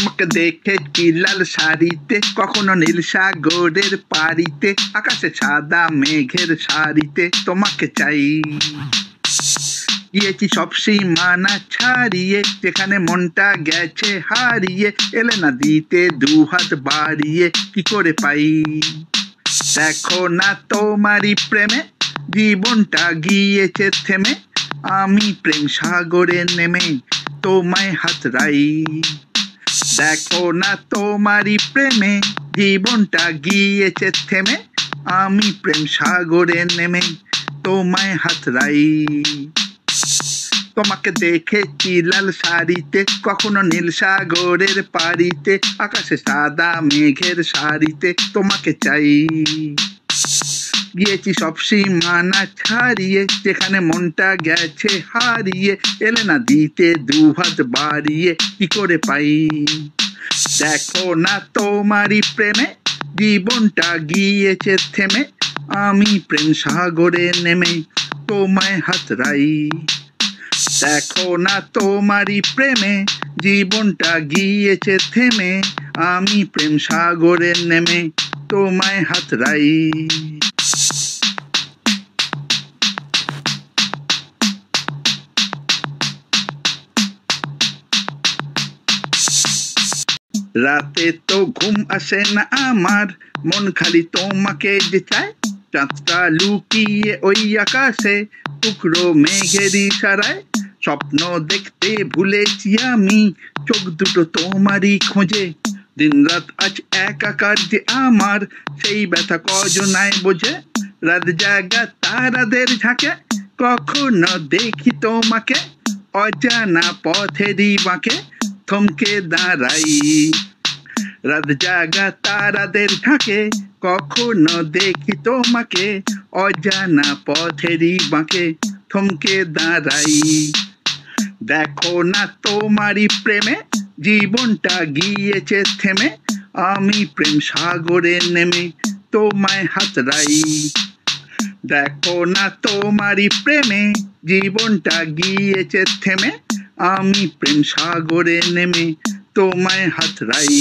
তোমাকে দেখেছি লাল শাড়িতে, কখনো নীল সাগরের পাড়িতে, আকাশে সাদা মেঘের সারিতে তোমাকে চাই। গিয়েছি সব সীমানা ছাড়িয়ে, যেখানে মনটা গেছে হারিয়ে, এলে না দিতে দুহাত বাড়িয়ে, কি করে পাই? দেখো না তোমারই প্রেমে জীবনটা গিয়েছে থেমে, আমি প্রেম সাগরে নেমে তোমায় হাতড়াই। দেখো না তোমারই প্রেমে জীবনটা গিয়েছে থেমে, আমি প্রেম সাগরে নেমে তোমায় হাতড়াই। তোমাকে দেখেছি লাল শাড়িতে, কখনো নীল সাগরের পাড়িতে, আকাশে সাদা মেঘের সারিতে তোমাকে চাই। গিয়েছি সব সীমানা ছাড়িয়ে, যেখানে মনটা গেছে হারিয়ে, এলে না দিতে দুহাত বাড়িয়ে, কি করে পাই? দেখো না তোমারই প্রেমে জীবনটা গিয়েছে থেমে, আমি প্রেম সাগরে নেমে তোমায় হাতড়াই। দেখো না তোমারই প্রেমে জীবনটা গিয়েছে থেমে, আমি প্রেম সাগরে নেমে তোমায় হাতড়াই। রাতে তো ঘুম আসে না আমার, মন খালি তোমাকে যে চায়। চাঁদটা লুকিয়ে ওই আকাশে, টুকরো মেঘের ইশারায়, স্বপ্ন দেখতে ভুলেছি আমি, চোখ দুটো তোমারই খোঁজে। দিন রাত আজ একাকার যে আমার, সেই ব্যথা কজনায় বোঝে। রাত জাগা তারাদের ঝাঁকে, কখনো দেখি তোমাকে, অজানা পথেরই বাঁকে থমকে দাঁড়াই। রাত জাগা তারাদের ঝাঁকে, কখনো দেখি তোমাকে, অজানা পথেরই বাঁকে থমকে দাঁড়াই। দেখো না তোমারই প্রেমে জীবনটা গিয়েছে থেমে, আমি প্রেম সাগরে নেমে তোমায় হাতড়াই। দেখো না তোমারই প্রেমে জীবনটা গিয়েছে থেমে, আমি প্রেম সাগরে নেমে তোমায় হাতড়াই।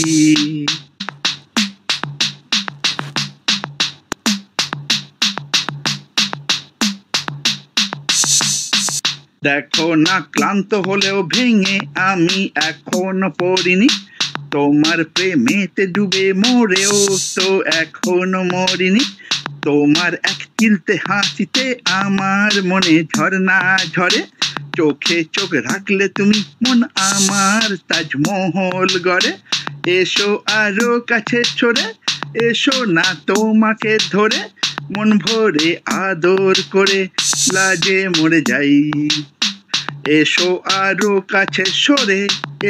দেখো না ক্লান্ত হলেও ভেঙে আমি এখনো পড়িনি, তোমার প্রেমেতে ডুবে মরেও তো এখনো মরিনি। তোমার এক চিলতে হাসিতে আমার মনে ঝর্ণা ঝরে, চোখে চোখ রাখলে তুমি মন আমার তাজমহল গড়ে। এসো আরো কাছে সরে, এসো না তোমাকে ধরে, মন ভরে আদর করে লাজে মরে যাই। এসো আরো কাছে সরে,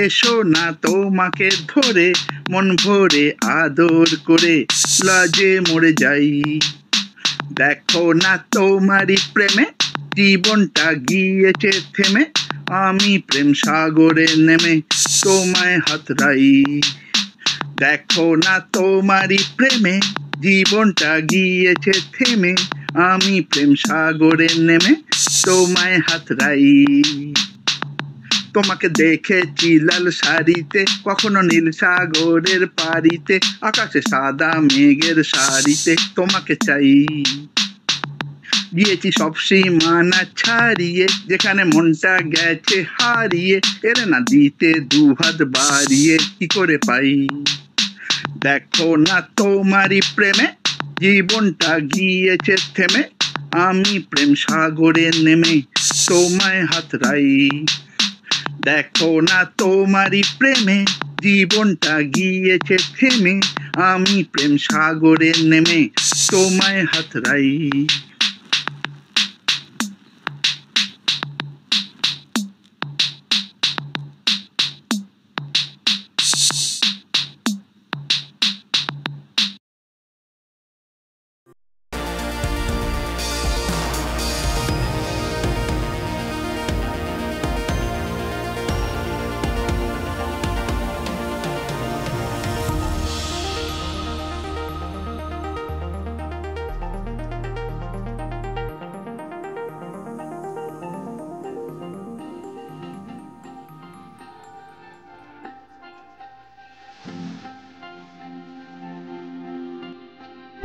এসো না তোমাকে ধরে, মন ভরে আদর করে লাজে মরে যাই। দেখো না তোমারই প্রেমে জীবনটা গিয়েছে থেমে, আমি প্রেম সাগরে নেমে তোমায় হাতড়াই। দেখো না তোমারই প্রেমে জীবনটা গিয়েছে থেমে, আমি প্রেম সাগরে নেমে তোমায় হাতড়াই। তোমাকে দেখেছি লাল শাড়িতে, কখনো নীল সাগরের পাড়িতে, আকাশে সাদা মেঘের সারিতে তোমাকে চাই। গিয়েছি সব সীমানা ছাড়িয়ে, যেখানে মনটা গেছে হারিয়ে, এলে না দিতে দুহাত বাড়িয়ে, কি করে পাই? দেখো না তোমারই প্রেমে জীবনটা গিয়েছে থেমে, আমি প্রেম সাগরে নেমে তোমায় হাতড়াই। দেখো না তোমারই প্রেমে জীবনটা গিয়েছে থেমে, আমি প্রেম সাগরে নেমে তোমায় হাতড়াই।